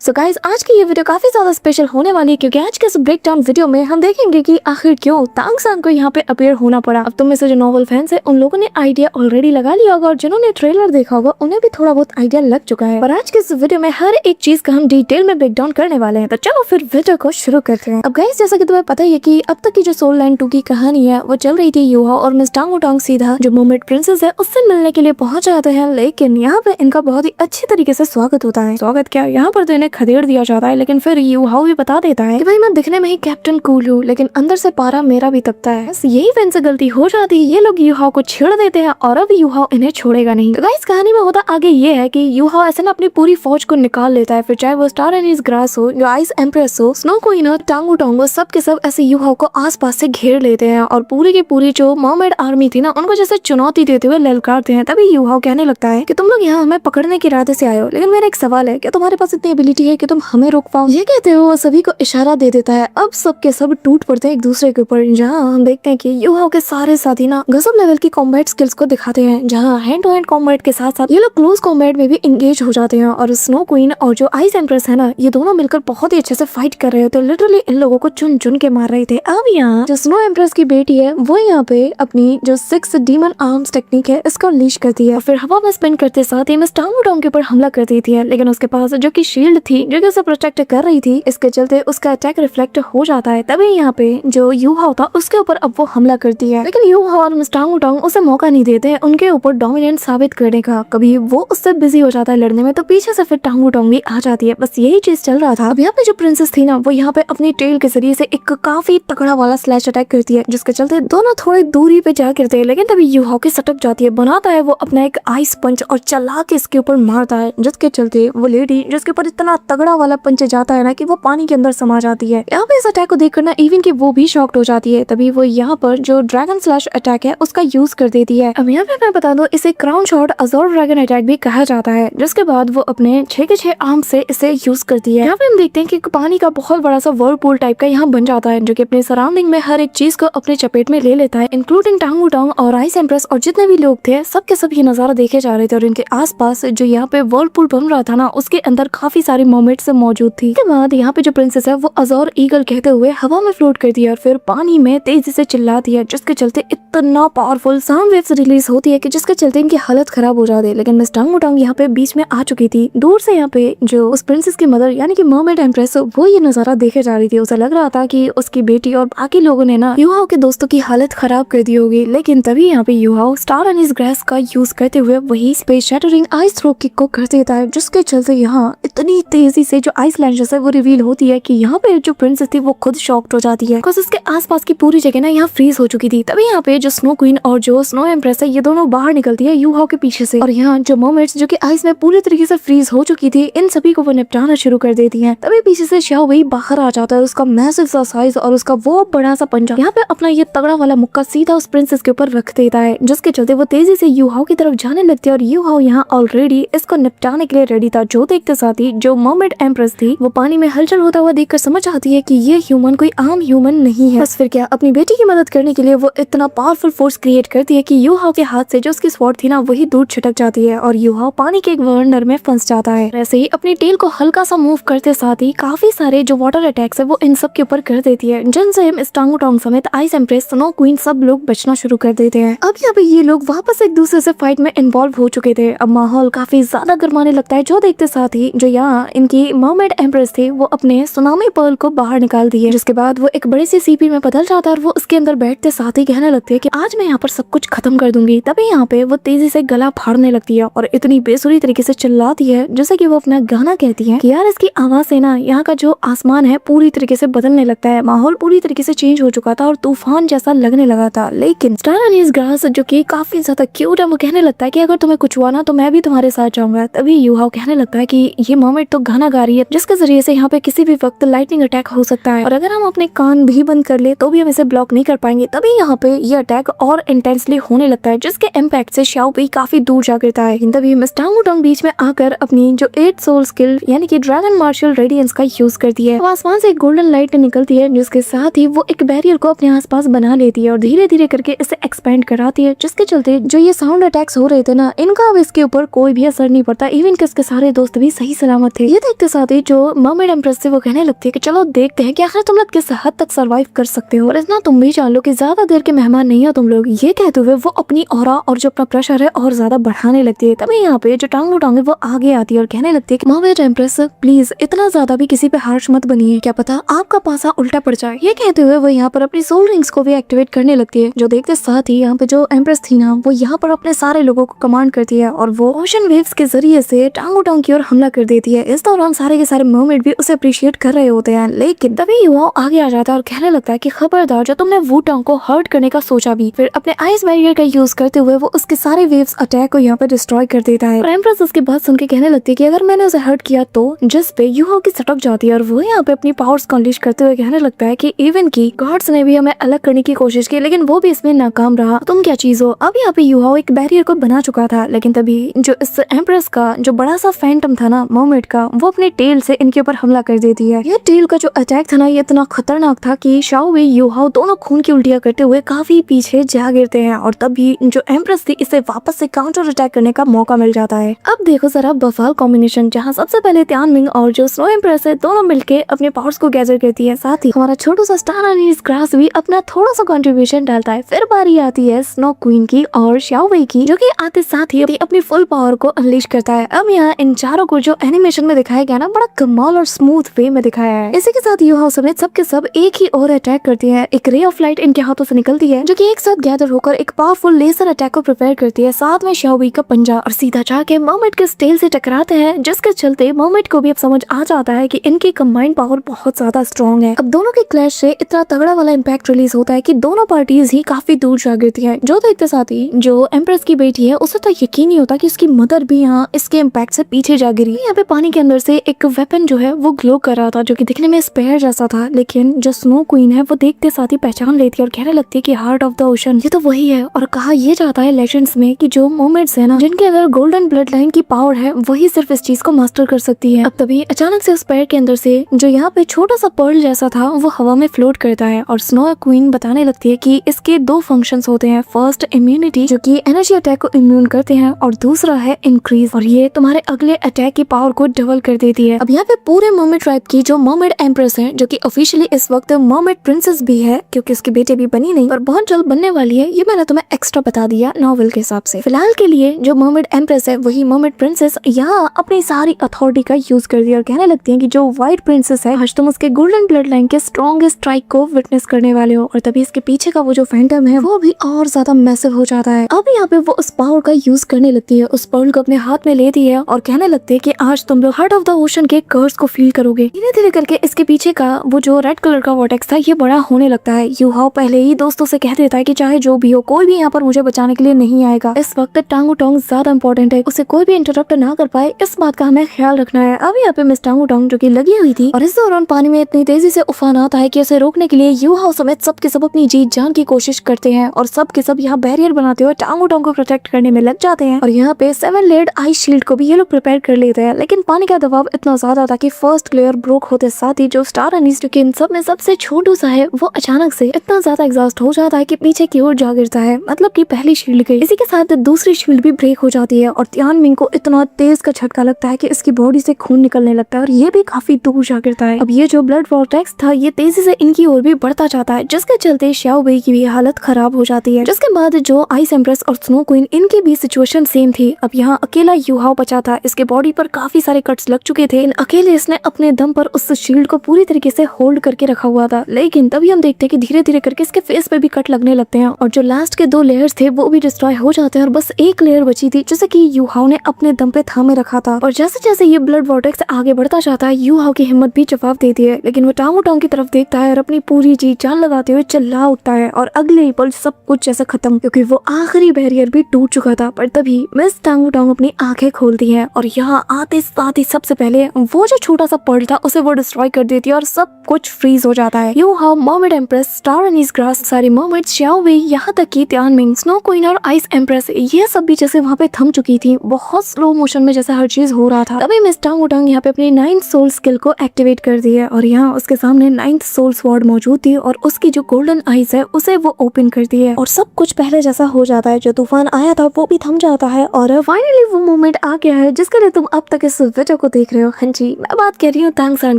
So guys, आज की ये वीडियो काफी ज्यादा स्पेशल होने वाली है क्योंकि आज के इस ब्रेक डाउन वीडियो में हम देखेंगे कि आखिर क्यों तांग सान को यहाँ पे अपीयर होना पड़ा। अब तुम में से जो नॉवल फैंस है उन लोगों ने आइडिया ऑलरेडी लगा लिया होगा और जिन्होंने ट्रेलर देखा होगा उन्हें भी थोड़ा बहुत आइडिया लग चुका है। पर आज के इस वीडियो में हर एक चीज का हम डिटेल में ब्रेक डाउन करने वाले हैं, तो चलो फिर वीडियो को शुरू करते हैं। अब गाइस, जैसा कि तुम्हें पता ही है कि अब तक की जो सोल लाइन 2 की कहानी है वो चल रही थी। यूहा और मिस टांग वुटांग सीधा जो मर्मेड प्रिंसेस है उससे मिलने के लिए पहुंच जाते हैं, लेकिन यहाँ पे इनका बहुत ही अच्छे तरीके से स्वागत होता है। स्वागत क्या, यहाँ पर तो इन्हें खदेड़ दिया जाता है, लेकिन फिर यूहाओ भी बता देता है कि भाई मैं दिखने में ही कैप्टन कूल हूँ, लेकिन अंदर से पारा मेरा भी तपता है। बस यही फैन से गलती हो जाती है, ये लोग यूहाओ को छेड़ देते हैं और अब यूहाओ इन्हें छोड़ेगा नहीं। तो गाइस, कहानी में होता आगे ये है कि यूहाओ ऐसे ना अपनी पूरी फौज को निकाल लेता है, फिर चाहे वो स्टार एनीज ग्रास हो, जो आइस एम्प्रेस हो, स्नो क्वीन हो, टांग वुटांग हो, सब के सब ऐसे यूहाओ को आसपास से घेर लेते हैं और पूरी की पूरी जो मर्मेड आर्मी थी ना उनको जैसे चुनौती देते हुए ललकारते हैं। तभी यूहाओ कहने लगता है कि तुम लोग यहाँ हमें पकड़ने के इरादे से आए हो, लेकिन मेरा एक सवाल है, क्या तुम्हारे पास इतनी एबिलिटी है कि तुम हमें रोक पाओ? ये कहते हो सभी को इशारा दे देता है। अब सब के सब टूट पड़ते हैं एक दूसरे के ऊपर, जहाँ हम देखते हैं कि यूहाओ के सारे साथी ना गजब लेवल की कॉम्बैट स्किल्स को दिखाते हैं, जहाँ हैंड टू हैंड कॉम्बैट के साथ साथ ये लोग क्लोज कॉम्बैट में भी एंगेज हो जाते हैं। और स्नो क्वीन और जो आइस एम्प्रेस है ना, ये दोनों मिलकर बहुत ही अच्छे से फाइट कर रहे थे, लिटरली इन लोगों को चुन चुन के मार रहे थे। अब यहाँ जो स्नो एम्प्रेस की बेटी है वो यहाँ पे अपनी जो 6 डीमन आर्म्स टेक्निक है इसको अनलीश करती है, फिर हवा में स्पिन करते साथ ही मिस टांग वुटांग के ऊपर हमला कर देती है, लेकिन उसके पास जो की शील्ड थी जो कि उसे प्रोटेक्ट कर रही थी, इसके चलते उसका अटैक रिफ्लेक्ट हो जाता है। तभी यहाँ पे जो यूहाओ था उसके ऊपर अब वो हमला करती है, लेकिन यूहाओ और मिस टांग वुटांग उसे मौका नहीं देते हैं उनके ऊपर डोमिनेंट साबित करने का। कभी वो उससे बिजी हो जाता है लड़ने में, तो पीछे से फिर टांग वुटांग भी आ जाती है। बस यही चीज चल रहा था। अब यहाँ पे जो प्रिंसेस थी ना वो यहाँ पे अपनी टेल के जरिए से एक काफी तगड़ा वाला स्लैश अटैक करती है, जिसके चलते दोनों थोड़ी दूरी पे जा गिरते हैं, लेकिन तभी यूहाओ की सटक जाती है, बनाता है वो अपना एक आइस पंच और चला के इसके ऊपर मारता है, जिसके चलते वो लेडी जिसके ऊपर इतना तगड़ा वाला पंच जाता है ना कि वो पानी के अंदर समा जाती है। यहाँ पे इस अटैक को देखकर ना इवन कि वो भी शॉक्ड हो जाती है। तभी वो यहाँ पर जो ड्रैगन स्लैश अटैक है उसका यूज कर देती है। अब यहाँ पे मैं बता दूं, इसे क्राउन शॉट अज़ोर ड्रैगन अटैक भी कहा जाता है, जिसके बाद वो अपने 6 के 6 आर्म से इसे यूज करती है। यहाँ पे हम देखते हैं कि पानी का बहुत बड़ा सा वर्लपूल टाइप का यहाँ बन जाता है, जो कि अपने सराउंडिंग में हर एक चीज को अपने चपेट में ले लेता है, इंक्लूडिंग टांग वुटांग और आइस एम्प्रेस और जितने भी लोग थे सब के सब ये नजारा देखे जा रहे थे। और इनके आसपास जो यहाँ पे वर्लपूल बन रहा था ना उसके अंदर काफी सारी मर्मेड्स मौजूद थी। इसके बाद यहाँ पे जो प्रिंसेस है वो अज़ोर ईगल कहते हुए हवा में फ्लोट करती है और फिर पानी में तेजी से चिल्लाती है, जिसके चलते इतना पावरफुल साउंड वेव्स रिलीज होती है कि जिसके चलते इनकी हालत खराब हो जाती है। लेकिन मिस टांग वुटांग यहाँ पे बीच में आ चुकी थी। दूर से यहाँ पे जो उस प्रिंसेस की मदर यानी कि मर्मेड एम्प्रेस वो ये नजारा देखे जा रही थी। उसे लग रहा था कि उसकी बेटी और बाकी लोगों ने ना यूहाओ के दोस्तों की हालत खराब कर दी होगी, लेकिन तभी यहाँ पे यूहाओ स्टार एनीज ग्रास का यूज करते हुए वही space shattering ice throw kick को कर देता है, जिसके चलते यहाँ इतनी तेजी से जो आइस लैंडर्स है वो रिवील होती है कि यहाँ पे जो प्रिंसेस थी वो खुद शॉक्ड हो जाती है, बिकॉज उसके आसपास की पूरी जगह ना यहाँ फ्रीज हो चुकी थी। तभी यहाँ पे जो स्नो क्वीन और जो स्नो एम्प्रेस है ये दोनों बाहर निकलती है यूहाओ के पीछे से, और यहाँ जो मर्मेड्स जो कि आइस में पूरी तरीके से फ्रीज हो चुकी थी इन सभी को वो निपटाना शुरू कर देती है। तभी पीछे से शाओ वही बाहर आ जाता है, उसका मैसिव सा साइज और उसका वो बड़ा सा पंजा यहाँ पे अपना ये तगड़ा वाला मुक्का सीधा उस प्रिंसेस के ऊपर रख देता है, जिसके चलते वो तेजी से यूहाओ की तरफ जाने लगती है और यूहाओ यहाँ ऑलरेडी इसको निपटाने के लिए रेडी था। जो देखते साथ ही जो मर्मेड एम्प्रेस थी वो पानी में हलचल होता हुआ देखकर समझ आती है कि ये ह्यूमन कोई आम ह्यूमन नहीं है। बस फिर क्या, अपनी बेटी की मदद करने के लिए वो इतना पावरफुल फोर्स क्रिएट करती है कि यूहाओ के हाथ से जो उसकी स्वॉर्ड थी ना वही दूर छिटक जाती है और यूहाओ पानी के एक वर्नर में फंस जाता है। ऐसे ही अपनी टेल को हल्का सा मूव करते साथ ही काफी सारे जो वाटर अटैक्स है वो इन सब के ऊपर कर देती है, जिनसे मिस टांग वुटांग समेत आइस एम्प्रेस, स्नो क्वीन सब लोग बचना शुरू कर देते हैं। अब यहाँ पे ये लोग वापस एक दूसरे से फाइट में इन्वॉल्व हो चुके थे। अब माहौल काफी ज्यादा गर्माने लगता है, जो देखते साथ ही जो यहाँ इनकी मर्मेड एम्प्रेस थी वो अपने सुनामी पर्ल को बाहर निकाल दी है, जिसके बाद वो एक बड़ी सी सीपी में बदल जाता है और वो उसके अंदर बैठते साथ ही कहने लगती है कि आज मैं यहाँ पर सब कुछ खत्म कर दूंगी। तभी यहाँ पे वो तेजी से गला फाड़ने लगती है और इतनी बेसुरी तरीके से चिल्लाती है जैसे कि वो अपना गाना कहती है कि यार इसकी आवाज से ना यहाँ का जो आसमान है पूरी तरीके से बदलने लगता है। माहौल पूरी तरीके से चेंज हो चुका था और तूफान जैसा लगने लगा था। लेकिन स्टार एनीज ग्रास जो कि काफी ज्यादा क्यूट है वो कहने लगता है कि अगर तुम्हें कुछ हुआ ना तो मैं भी तुम्हारे साथ जाऊंगा। तभी यूहाओ कहने लगता है कि ये मर्मेड तो गाना गा रही है, जिसके जरिए से यहाँ पे किसी भी वक्त लाइटनिंग अटैक हो सकता है और अगर हम अपने कान भी बंद कर ले तो भी हम इसे ब्लॉक नहीं कर पाएंगे। तभी यहाँ पे ये अटैक और इंटेंसली होने लगता है, जिसके इम्पैक्ट से शाओ भी काफी दूर जा गिरता है। तभी मिस टांग वुटांग बीच में आकर अपनी जो 8 सोल स्किल यानी कि ड्रैगन मार्शल रेडियंस का यूज करती है। आसमान से एक गोल्डन लाइट निकलती है, जिसके साथ ही वो एक बैरियर को अपने आसपास बना लेती है और धीरे धीरे करके इसे एक्सपेंड कराती है, जिसके चलते जो ये साउंड अटैक्स हो रहे थे ना इनका अब इसके ऊपर कोई भी असर नहीं पड़ता। इवन कि इसके सारे दोस्त भी सही सलामत थे। ये देखते साथ ही जो मर्मेड एम्प्रेस थी वो कहने लगती है कि चलो देखते हैं कि आखिर तुम लोग किस हद तक सरवाइव कर सकते हो और इतना तुम भी जान लो कि ज्यादा देर के मेहमान नहीं हो तुम लोग। ये कहते हुए वो अपनी ऑरा और जो अपना प्रेशर है और ज्यादा बढ़ाने लगती है। तभी यहाँ पे जो टांगो टांग है वो आगे आती है और कहने लगती है कि मर्मेड एम्प्रेस प्लीज इतना ज्यादा भी किसी पे हार्श मत बनिए, क्या पता आपका पासा उल्टा पड़ जाए। ये कहते हुए वो यहाँ पर अपनी सोल रिंग्स को भी एक्टिवेट करने लगती है। जो देखते साथ ही यहाँ पे जो एम्प्रेस थी ना वो यहाँ पर अपने सारे लोगों को कमांड करती है और वो ओशन वेव्स के जरिए से टांगो टांग की ओर हमला कर देती है। इस दौरान सारे के सारे मर्मेड भी उसे अप्रिशिएट कर रहे होते हैं, लेकिन तभी युवा आगे आ जाता है और कहने लगता है कि खबरदार जो तुमने वू टांग को हर्ट करने का सोचा भी। फिर अपने आइस बैरियर का यूज करते हुए वो उसके सारे वेव्स अटैक को यहाँ पे डिस्ट्रॉय कर देता है। और एम्प्रेस उसकी बात सुन के कहने लगती है कि अगर मैंने उसे हर्ट किया तो, जिस पे युवा की सटक जाती है और वो यहाँ पे अपनी पावर्स को अनलीश करते हुए कहने लगता है कि इवन की गॉड्स ने भी हमें अलग करने की कोशिश की लेकिन वो भी इसमें नाकाम रहा, तुम क्या चीज हो। अब यहाँ पे युवा एक बैरियर को बना चुका था, लेकिन तभी जो इस एम्प्रेस का जो बड़ा सा फैंटम था ना मर्मेड का, वो अपने टेल से इनके ऊपर हमला कर देती है। ये टेल का जो अटैक था ना ये इतना खतरनाक था कि शाओ वे युहाओ दोनों खून की उल्टियां करते हुए काफी पीछे जा गिरते हैं और तभी जो एम्प्रेस थी इसे वापस से काउंटर अटैक करने का मौका मिल जाता है। अब देखो जरा बवाल कॉम्बिनेशन, जहाँ सबसे पहले त्यानमिंग और जो स्नो एम्प्रेस है दोनों मिलके अपने पावर्स को गैदर करती है। साथ ही हमारा छोटा सा स्टार अनीस ग्रास भी अपना थोड़ा सा कंट्रीब्यूशन डालता है। फिर बारी आती है स्नो क्वीन की और शाओ वेई की, जो कि आते साथ ही अपनी फुल पावर को अनलीश करता है। अब यहाँ इन चारों को जो एनिमेशन में दिखाया गया ना बड़ा कमाल और स्मूथ वे में दिखाया है। इसी के साथ युहाओ समेत सबके सब एक ही और अटैक करती है। एक रे ऑफ लाइट इनके हाथों से निकलती है जो कि एक साथ गैदर होकर एक पावरफुल लेजर अटैक को प्रिपेयर करती है। साथ में शाओ वेई का पंजा और सीधा जाके मर्मेड के टेल से टकराते हैं, जिसके चलते मर्मेड को भी अब समझ आ जाता है कि इनकी कंबाइंड पावर बहुत ज्यादा स्ट्रॉन्ग है। अब दोनों के क्लैश से इतना तगड़ा वाला इम्पैक्ट रिलीज होता है कि दोनों पार्टीज ही काफी दूर जा गिरती है। जो देखते साथ ही जो एम्प्रेस की बेटी है उसे तो यकीन नहीं होता कि उसकी मदर भी यहाँ इसके इम्पैक्ट से पीछे जा गिरी। यहाँ पे पानी के अंदर से एक वेपन जो है वो ग्लो कर रहा था जो कि दिखने में स्पेयर जैसा था, लेकिन जो स्नो क्वीन है वो देखते साथ ही पहचान लेती है और कहने लगती है कि हार्ट ऑफ द ओशन ये तो वही है। और कहा यह जाता है लेजेंड्स में कि जो मर्मेड्स है ना जिनके अंदर गोल्डन ब्लड लाइन की पावर है वही सिर्फ इस चीज को मास्टर कर सकती है। अब तभी अचानक से उस पैर के अंदर से जो यहाँ पे छोटा सा पर्ल जैसा था वो हवा में फ्लोट करता है और स्नो क्वीन बताने लगती है कि इसके दो फंक्शंस होते हैं। फर्स्ट इम्यूनिटी जो कि एनर्जी अटैक को इम्यून करते हैं और दूसरा है इंक्रीज और ये तुम्हारे अगले अटैक की पावर को डबल कर देती है। अब यहाँ पे पूरे मर्मेड ट्राइब की जो मर्मेड एम्प्रेस है जो कि ऑफिशियली इस वक्त मर्मेड प्रिंसेस भी है क्योंकि उसकी बेटी भी बनी नहीं और बहुत जल्द बनने वाली है, ये मैंने तुम्हें एक्स्ट्रा बता दिया नॉवेल के हिसाब से। फिलहाल के लिए जो मर्मेड एम्प्रेस है वही मर्मेड प्रिंसेस यहाँ अपनी सारी अथॉरिटी का यूज कर दिया और कहने लगती है कि जो व्हाइट प्रिंसेस है आज तुम उसके गोल्डन ब्लड लाइन के स्ट्रॉन्गेस्ट स्ट्राइक को विटनेस करने वाले हो। और तभी इसके पीछे का वो जो फैंटम है वो भी और ज्यादा मैसिव हो जाता है। अब यहाँ पे वो उस पावर का यूज करने लगती है, उस पर्ल को अपने हाथ में लेती है और कहने लगती है कि आज तुम लोग हार्ट ऑफ द ओशन के कर्स को फील करोगे। धीरे धीरे करके इसके पीछे का वो जो रेड कलर का वॉर्टेक्स था ये बड़ा होने लगता है। युहाओ पहले ही दोस्तों से कह देता है कि चाहे जो भी हो कोई भी यहाँ पर मुझे बचाने के लिए नहीं आएगा। इस वक्त टांगो टोंग ज्यादा इंपॉर्टेंट है, उसे कोई भी इंटरप्ट ना कर पाए इस बात का हमें ख्याल रखना है। अब यहाँ पे मिस टांगो टोंग जो की लगी हुई थी और इस दौरान पानी में इतनी तेजी से उफान आता है कि उसे रोकने के लिए युहाओ समेत सबके सब अपनी जीत जान की कोशिश करते हैं और सबके सब यहाँ बैरियर बनाते हुए टांगो टोंग को प्रोटेक्ट करने में लग जाते हैं। और यहाँ पे 7 लेयर्ड आइस शील्ड को भी ये लोग प्रिपेयर कर लेते हैं, लेकिन पानी का दबाव इतना ज्यादा था कि फर्स्ट लेयर ब्रोक होते साथ ही जो स्टार अनीस जो कि इन सब में सबसे छोटू सा है वो अचानक से इतना ज्यादा एग्जॉस्ट हो जाता है कि पीछे की ओर जा गिरता है, मतलब कि पहली शील्ड गई। इसी के साथ दूसरी शील्ड भी ब्रेक हो जाती है और त्यानमिंग को इतना तेज का झटका लगता है कि इसकी बॉडी से खून निकलने लगता है और ये भी काफी दूर जा गिरता है। अब ये जो ब्लड वॉर्टेक्स था ये तेजी से इनकी ओर भी बढ़ता जाता है, जिसके चलते शाओ वेई की भी हालत खराब हो जाती है। जिसके बाद जो आइस एम्प्रेस और स्नो क्वीन इनकी भी सिचुएशन सेम थी। अब यहाँ अकेला युहाओ बचा था, इसके बॉडी पर काफी सारे कट्स लग चुके थे। अकेले इसने अपने दम पर उस शील्ड को पूरी तरीके से होल्ड करके रखा हुआ था, लेकिन तभी हम देखते हैं कि धीरे धीरे करके इसके फेस पे भी कट लगने लगते हैं और जो लास्ट के 2 लेयर्स थे वो भी डिस्ट्रॉय हो जाते हैं और बस एक लेयर बची थी जैसे कि युहाओ ने अपने दम पे थामे रखा था। और जैसे जैसे ये ब्लड वॉर्टेक्स आगे बढ़ता जाता है युहाओ की हिम्मत भी जवाब देती है, लेकिन वो टांगो टांग की तरफ देखता है और अपनी पूरी जी जान लगाते हुए चिल्ला उठता है और अगले ही पल सब कुछ जैसे खत्म, क्योंकि वो आखिरी बैरियर भी टूट चुका था। पर तभी मिस टांगो टांग अपनी आंखें खोलती है और यहाँ आते साथ ही सबसे पहले वो जो छोटा सा पर्ल था उसे वो डिस्ट्रॉय कर देती है और सब कुछ फ्रीज हो जाता है। Yuhao, mermaid empress, star anise grass, सारी मर्मेड्स, शाओ वेई, यहाँ तक कि त्यानमिंग, स्नो क्वीन और आइस एम्प्रेस ये सब भी जैसे वहाँ पे थम चुकी थी। बहुत स्लो मोशन में जैसे हर चीज हो रहा था। तभी मिस टांगो टांग यहाँ पे अपनी 9th सोल स्किल को एक्टिवेट कर दी है और यहाँ उसके सामने 9th सोल स्वॉर्ड मौजूद थी और उसकी जो गोल्डन आइज है उसे वो ओपन कर दी है और सब कुछ पहले जैसा हो जाता है। जो तूफान आया था वो भी थम जाता है और फाइनली वो मोमेंट आ गया है जिसके लिए तुम अब तक इस वीडियो को देख रहे हो, हाँ जी मैं बात कर रही हूँ तांगसान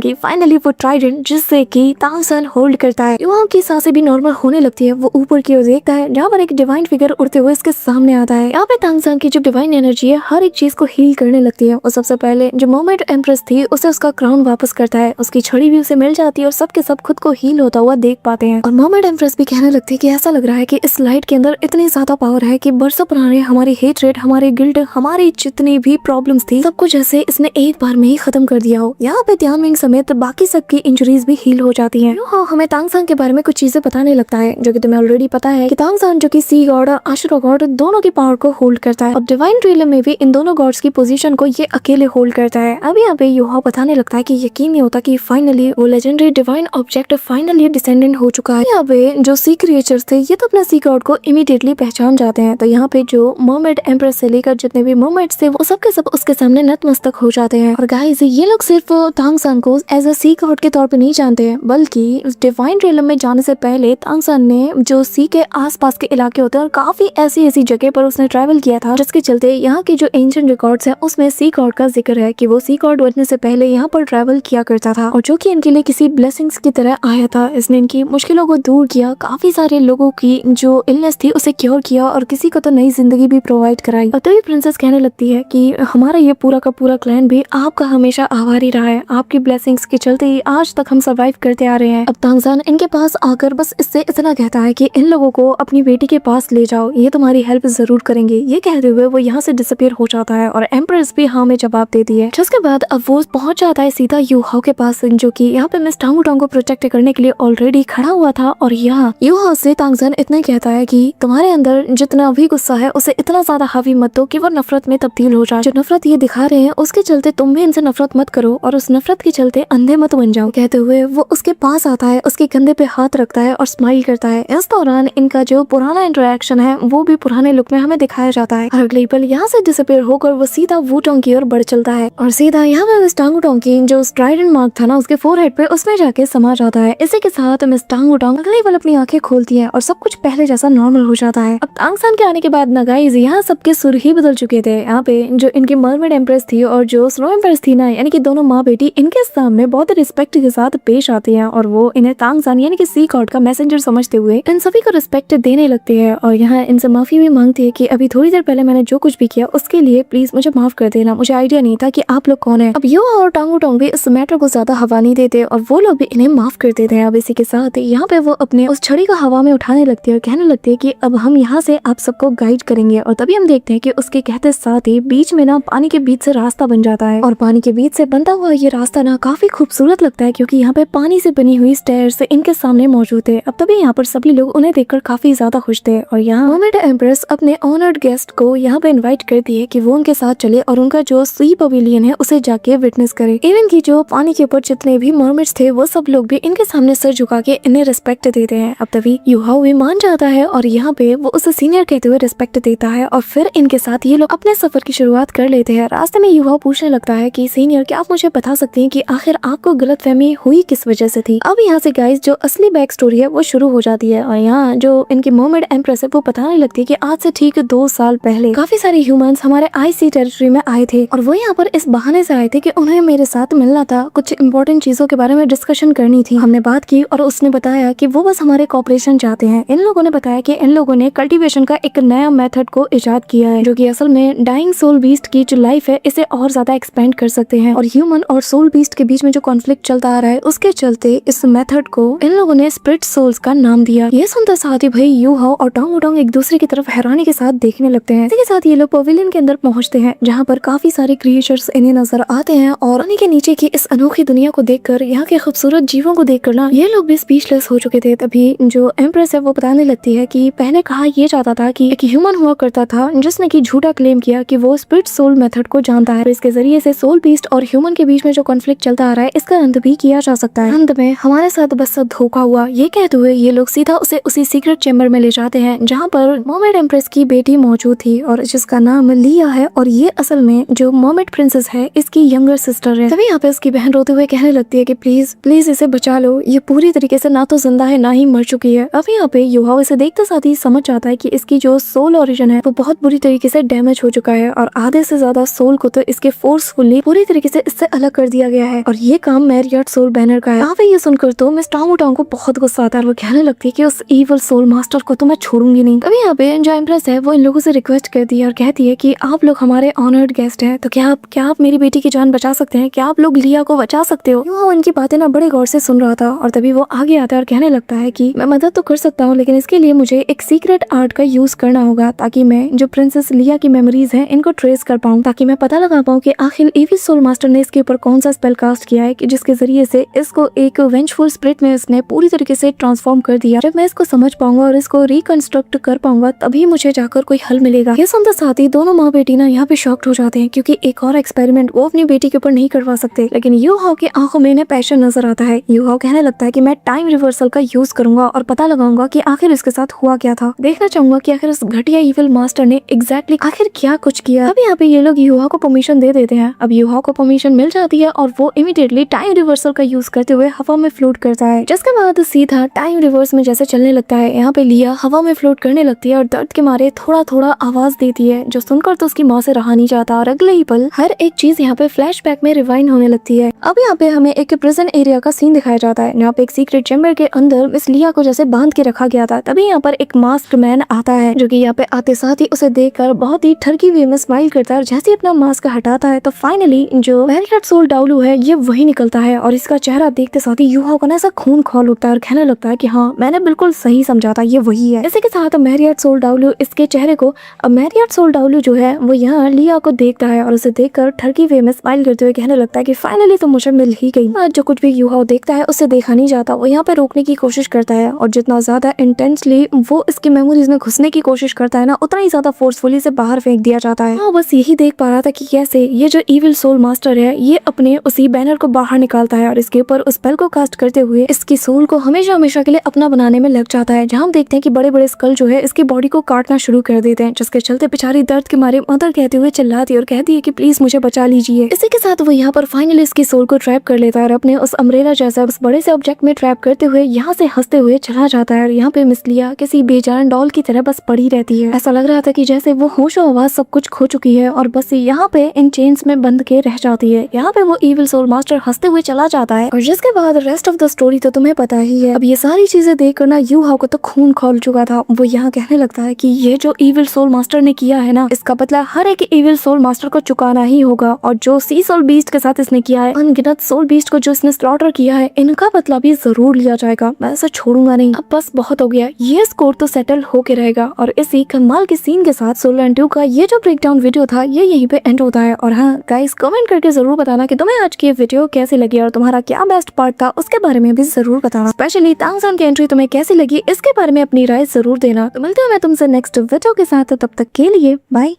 की। फाइनली वो ट्राइडेंट जिससे कि तांगसान होल्ड करता है, युवाओं की सांसें भी नॉर्मल होने लगती है। वो ऊपर की ओर देखता है जहाँ पर एक डिवाइन फिगर उड़ते हुए इसके सामने आता है। यहाँ पे तांगसान की जो डिवाइन एनर्जी है हर एक चीज को हील करने लगती है। और सबसे पहले जो मर्मेड एम्प्रेस थी उसे उसका क्राउन वापस करता है, उसकी छड़ी भी उसे मिल जाती है और सबके सब खुद को हील होता हुआ देख पाते हैं। और मर्मेड एम्प्रेस भी कहने लगती है कि ऐसा लग रहा है कि इस लाइट के अंदर इतनी ज्यादा पावर है कि बरसों पुराने हमारी हेटरेट, हमारे गिल्ट, हमारी जितनी भी प्रॉब्लम्स थी सब कुछ ऐसे इसने एक बार में ही खत्म कर दिया हो। यहाँ पे त्यानमिंग समेत बाकी सबकी इंजरीज भी हील हो जाती हैं। हाँ, हमें तांगसान के बारे में कुछ चीजें बताने लगता है जो कि तुम्हें ऑलरेडी पता है कि तांगसान जो कि सी गॉड और आशुरा गॉड दोनों की पावर को होल्ड करता है। अब डिवाइन ट्रेलर में भी इन दोनों गॉड्स की पोजीशन को ये अकेले होल्ड करता है। अब यहाँ पे युहा बताने लगता है कि यकीन नहीं होता कि फाइनली वो legendary divine object finally descendant हो चुका है। यहाँ पे जो सी क्रिएचर्स थे ये तो अपने सी गॉड को इमीडिएटली पहचान जाते हैं। तो यहाँ पे जो मर्मेड एम्प्रेस से लेकर जितने भी मर्मेड्स थे वो सबके सब उसके सामने नतमस्तक हो जाते हैं। और गाइस ये लोग सिर्फ तांगसान को एज अ सी गॉड के तौर पे नहीं जानते हैं, बल्कि उस डिवाइन रियलम में जाने से पहले तांगसान ने जो सी के आसपास के इलाके होते हैं और काफी ऐसी जगह पर उसने ट्रैवल किया था, जिसके चलते यहाँ के जो एंशिएंट रिकॉर्ड्स हैं उसमें सी गॉड का जिक्र है कि वो सी गॉड बनने से पहले यहाँ पर ट्रैवल किया करता था और जो कि इनके लिए किसी ब्लेसिंग्स की तरह आया था। इसने इनकी मुश्किलों को दूर किया, काफी सारे लोगों की जो इलनेस थी उसे क्योर किया और किसी को तो नई जिंदगी भी प्रोवाइड कराई। और तभी प्रिंसेस कहने लगती है कि हमारा ये पूरा का पूरा क्लैन भी आपका हमेशा आभारी रहा है, आपकी ब्लेसिंग्स के चलते ही आज तक हम सर्वाइव करते आ रहे हैं। अब तांगसान इनके पास आकर बस इससे इतना कहता है कि इन लोगों को अपनी बेटी के पास ले जाओ, ये तुम्हारी हेल्प जरूर करेंगे। ये कहते हुए वो यहाँ से डिसअपीयर हो जाता है और एम्प्रेस भी हाँ में जवाब देती है। जिसके बाद अब वो पहुंच जाता है सीधा युहाओ के पास, जो कि यहाँ पे मिस टांगू टांग को प्रोटेक्ट करने के लिए ऑलरेडी खड़ा हुआ था। और यहाँ युहाओ से तांगसान इतना कहता है कि तुम्हारे अंदर जितना भी गुस्सा है उसे इतना ज्यादा हावी मत दो कि वो नफरत में तब्दील हो जाए। जो नफरत ये दिखा रहे हैं उसके चलते तुम भी इनसे नफरत मत करो और उस नफरत के चलते अंधे मत बन जाओ। कहते हुए वो उसके पास आता है, उसके कंधे पे हाथ रखता है और स्माइल करता है। इस दौरान इनका जो पुराना इंटरेक्शन है वो भी पुराने लुक में हमें दिखाया जाता है। और अगले पल यहाँ से डिसअपीयर होकर वो सीधा वुटांग की ओर बढ़ चलता है और सीधा यहाँ पे मिस टांग वुटांग की जो स्ट्राइडेंट मार्क था ना उसके फोरहेड पे उसमें जाके समा जाता है। इसी के साथ मिस टांग वुटांग अगले पल अपनी आंखें खोलती है और सब कुछ पहले जैसा नॉर्मल हो जाता है। अब तांगसान के आने के बाद ना गाइस यहाँ सबके सुर ही बदल चुके थे। यहाँ पे जो इनकी मर्मेड एम्प्रेस थी और जो स्नो एम्प्रेस थी ना, यानी कि दोनों माँ बेटी इनके सामने बहुत रिस्पेक्ट के साथ पेश आती हैं और वो इन्हें तांगसान यानी कि सी गॉड का मैसेंजर समझते हुए इन सभी को रिस्पेक्ट देने लगती है और यहाँ इनसे माफी भी मांगती है कि अभी थोड़ी देर पहले मैंने जो कुछ भी किया उसके लिए प्लीज मुझे माफ कर देना, मुझे आइडिया नहीं था कि आप लोग कौन है। अब यो और टांगू टांग भी इस मैटर को ज्यादा हवा नहीं देते और वो लोग भी इन्हें माफ कर देते हैं। अब इसी के साथ यहाँ पे वो अपने उस छड़ी को हवा में उठाने लगती है और कहने लगती है कि अब हम यहाँ से आप सबको गाइड करेंगे। और तभी हम देखते हैं कि उसके कहते साथ ही बीच में ना पानी के बीच से रास्ता बन जाता है और पानी के बीच से बनता हुआ ये रास्ता ना काफी खूबसूरत लगता है क्योंकि यहाँ पे पानी से बनी हुई स्टेयर्स इनके सामने मौजूद है। अब तभी यहाँ पर सभी लोग उन्हें देखकर काफी ज्यादा खुश थे और यहाँ मर्मेड एम्प्रेस अपने ऑनर्ड गेस्ट को यहाँ पे इनवाइट करती है कि वो उनके साथ चले और उनका जो सी पवेलियन है उसे जाके विटनेस करे। इवन की जो पानी के ऊपर जितने भी मर्मेड्स थे वो सब लोग भी इनके सामने सर झुका के इन्हें रिस्पेक्ट देते हैं। अब तभी युहाओ भी मान जाता है और यहाँ पे वो उसे सीनियर कहते हुए रिस्पेक्ट देता है और फिर इनके साथ ये लोग अपने सफर की शुरुआत कर लेते हैं। रास्ते में युहाओ पूछने लगता है कि सीनियर क्या आप मुझे बता सकते हैं कि आखिर आपको गलतफहमी हुई किस वजह से थी। अब यहाँ से गाइस जो असली बैक स्टोरी है वो शुरू हो जाती है और यहाँ जो इनकी मर्मेड एम्प्रेस है वो बताने लगती है कि आज से ठीक 2 साल पहले काफी सारे ह्यूमंस हमारे आईसी टेरिटरी में आए थे और वो यहाँ पर इस बहाने से आए थे कि उन्हें मेरे साथ मिलना था, कुछ इंपॉर्टेंट चीजों के बारे में डिस्कशन करनी थी। हमने बात की और उसने बताया कि वो बस हमारे कॉपरेशन चाहते हैं। इन लोगों ने बताया कि इन लोगों ने कल्टीवेशन का एक नया मेथड को इजाद किया है जो कि असल में डाइंग सोल बीस्ट की जो लाइफ है इसे और ज्यादा एक्सपेंड कर सकते हैं और ह्यूमन और सोल बीस्ट के बीच में जो कॉन्फ्लिक्ट चलता आ रहा है उसके चलते इस मेथड को इन लोगों ने स्प्लिट सोल्स का नाम दिया। ये सुनते साथ ही भाई युहाओ और टांग वुटांग एक दूसरे की तरफ हैरानी के साथ देखने लगते हैं। इसी के साथ ये लोग पवेलियन के अंदर पहुंचते हैं जहाँ पर काफी सारे क्रिएचर्स इन्हें नजर आते हैं और उन्हीं के नीचे की इस अनोखी दुनिया को देखकर, यहाँ के खूबसूरत जीवों को देखकर ना ये लोग भी स्पीचलेस हो चुके थे। तभी जो एम्प्रेस है वो बताने लगती है कि पहले कहा यह जाता था कि एक ह्यूमन हुआ करता था जिसने की झूठा क्लेम किया कि वो स्प्लिट सोल मेथड को जानता है। इसके जरिए से सोल बीस्ट और ह्यूमन के बीच में जो कॉन्फ्लिक्ट चलता आ रहा है इसका अंत भी किया जा सकता है। अंत में हमारे साथ बस सब धोखा हुआ। ये कहते हुए ये लोग सीधा उसे उसी सीक्रेट चेम्बर में ले जाते हैं जहाँ पर मर्मेड एम्प्रेस की बेटी मौजूद थी और जिसका नाम लिया है और ये असल में जो मर्मेड प्रिंसेस है इसकी यंगर सिस्टर है। तभी यहाँ पे उसकी बहन रोते हुए कहने लगती है कि प्लीज प्लीज इसे बचा लो, ये पूरी तरीके से ना तो जिंदा है ना ही मर चुकी है। अब यहाँ पे युहाओ इसे देखते साथ ही समझ जाता है कि इसकी जो सोल ओरिजिन है वो बहुत बुरी तरीके से डैमेज हो चुका है और आधे से ज्यादा सोल को तो इसके फोर्स फोर्सफुली पूरी तरीके से इससे अलग कर दिया गया है और ये काम मैरियट सोल बैनर का है। यहाँ पे ये सुनकर तो मिस टांग टांग को बहुत गुस्सा आता है और वो कहने लगती है कि उस इविल सोल मास्टर को तो मैं छोड़ूंगी नहीं। तभी यहाँ पे जो एम्प्रेस है वो इन लोगों से रिक्वेस्ट करती है और कहती है कि आप लोग हमारे ऑनर्ड गेस्ट हैं, तो क्या आप मेरी बेटी की जान बचा सकते हैं? क्या आप लोग लिया को बचा सकते हो? वो उनकी बातें ना बड़े गौर से सुन रहा था और तभी वो आगे आता है और कहने लगता है कि मैं मदद तो कर सकता हूँ, लेकिन इसके लिए मुझे एक सीक्रेट आर्ट का यूज करना होगा ताकि मैं जो प्रिंसेस लिया की मेमोरीज हैं इनको ट्रेस कर पाऊँ, ताकि मैं पता लगा पाऊँ कि आखिर इविल सोल मास्टर ने इसके ऊपर कौन सा स्पेल कास्ट किया है कि जिसके जरिए से इसको एक वेंजफुल स्पिरिट में इसने पूरी तरीके से ट्रांसफॉर्म कर दिया। जब मैं इसको समझ पाऊंगा और इसको रिकंस्ट्रक्ट कर पाऊंगा तभी मुझे जाकर कोई हल मिलेगा। ये सुनते साथ ही दोनों माँ बेटी ना यहाँ पे शॉक्ड हो जाते हैं क्योंकि एक और एक्सपेरिमेंट वो अपनी बेटी के ऊपर नहीं करवा सकते, लेकिन यू हाओ की आंखों में इन्हें पैशन नजर आता है। यू हाओ कहने लगता है कि मैं टाइम रिवर्सल का यूज करूंगा और पता लगाऊंगा कि आखिर इसके साथ हुआ क्या था। देखना चाहूंगा कि आखिर इस घटिया इविल मास्टर ने एग्जैक्टली आखिर क्या कुछ किया। अब यहाँ पे ये लोग यू हाओ को परमिशन दे देते हैं। अब यू हाओ को परमिशन मिल जाती है और वो इमीडिएटली टाइम रिवर्सल का यूज करते हुए हवा में फ्लोट करता है, जिसके बाद सीधा टाइम रिवर्स में जैसे चलने लगता है। यहाँ पे लिया हवा में फ्लोट करने लगती है और दर्द के मारे थोड़ा थोड़ा आवाज देती है, जो सुनकर तो उसकी माँ से रहा नहीं जाता और अगले ही पल हर एक चीज यहाँ पे फ्लैशबैक में रिवाइंड होने लगती है। अब यहाँ पे हमें एक प्रिजन एरिया का सीन दिखाया जाता है। यहाँ पे एक सीक्रेट चैम्बर के अंदर मिस लिया को जैसे बांध के रखा गया था। तभी यहाँ पर एक मास्क मैन आता है जो कि यहाँ पे आते साथ ही उसे देखकर बहुत ही ठरकी हुए में स्माइल करता है और जैसे ही अपना मास्क हटाता है तो फाइनली जो मैरियट सोल डाउलू है ये वही निकलता है और इसका चेहरा देखते साथ ही यू हाओ को ना ऐसा खून खौल उठता है और कहने लगता है कि हाँ मैंने बिल्कुल सही समझा था, ये वही है। इसी के साथ मैरियट सोल डाउलू इसके चेहरे को मैरियट सोल डाउलू जो है वो यहाँ लिया को देखता है और उसे देखकर ठरकी वे में स्माइल करते हुए कहने लगता है कि फाइनली तो मुझे मिल ही गई। आज जो कुछ भी यू हाओ देखता है उससे देखा नहीं जाता, वो यहाँ पे रोकने की कोशिश करता है और जितना ज्यादा इंटेंसली वो इसकी मेमोरीज में घुसने की कोशिश करता है ना उतना ही ज्यादा फोर्सफुली से बाहर फेंक दिया जाता है। हाँ बस यही देख पा रहा था कि कैसे ये जो इविल सोल मास्टर है ये अपने उसी बैनर को बाहर निकालता है और इसके ऊपर उस स्पेल को कास्ट करते हुए इसकी सोल को हमेशा हमेशा के लिए अपना बनाने में लग जाता है। जहाँ हम देखते हैं कि बड़े बड़े स्कल जो है इसकी बॉडी को काटना शुरू कर देते हैं, जिसके चलते बेचारी दर्द के मारे मदर कहते हुए चिल्लाती है और कहती है कि प्लीज मुझे बचा लीजिए। इसी के साथ वो यहाँ पर फाइनली इसकी सोल को ट्रैप कर लेता है और अपने उस अम्ब्रेला जैसा उस बड़े से ऑब्जेक्ट में ट्रैप करते हुए यहाँ से हंसते हुए चला जाता है और यहाँ पे मिस लिया किसी बेजान डॉल की तरह बस पड़ी रहती है। ऐसा लग रहा था कि जैसे वो होशो आवाज सब कुछ खो चुकी है और बस यहाँ पे इन चेन्स में बंद के रह जाती है। यहाँ पे वो इविल सोल मास्टर हंसते हुए चला जाता है और जिसके बाद रेस्ट ऑफ द स्टोरी तो तुम्हें पता ही है। अब ये सारी चीजें देख कर ना यू हाओ को तो खून खौल चुका था। वो यहाँ कहने लगता है कि ये जो इविल सोल मास्टर ने किया है ना इसका बदला हर एक इविल सोल मास्टर को चुकाना ही होगा और जो सी सोल बीस्ट के साथ इसने किया है, अनगिनत सोल बीस्ट को जो इसने स्लॉटर किया है, इनका बदला भी जरूर लिया जाएगा। मैं ऐसा छोड़ूंगा नहीं। अब बस बहुत हो गया, ये स्कोर तो सेटल होके रहेगा। और इसी कमाल के सीन के साथ सोलो एंड 2 का ये जो ब्रेकडाउन वीडियो था ये यहीं पे एंड होता है। और हाँ गाइस कमेंट करके जरूर बताना कि तुम्हें आज की ये वीडियो कैसी लगी और तुम्हारा क्या बेस्ट पार्ट था उसके बारे में भी जरूर बताना। स्पेशली तांगसान की एंट्री तुम्हें कैसी लगी इसके बारे में अपनी राय जरूर देना। तो मिलते हैं मैं तुमसे नेक्स्ट वीडियो के साथ, तब तक के लिए बाय।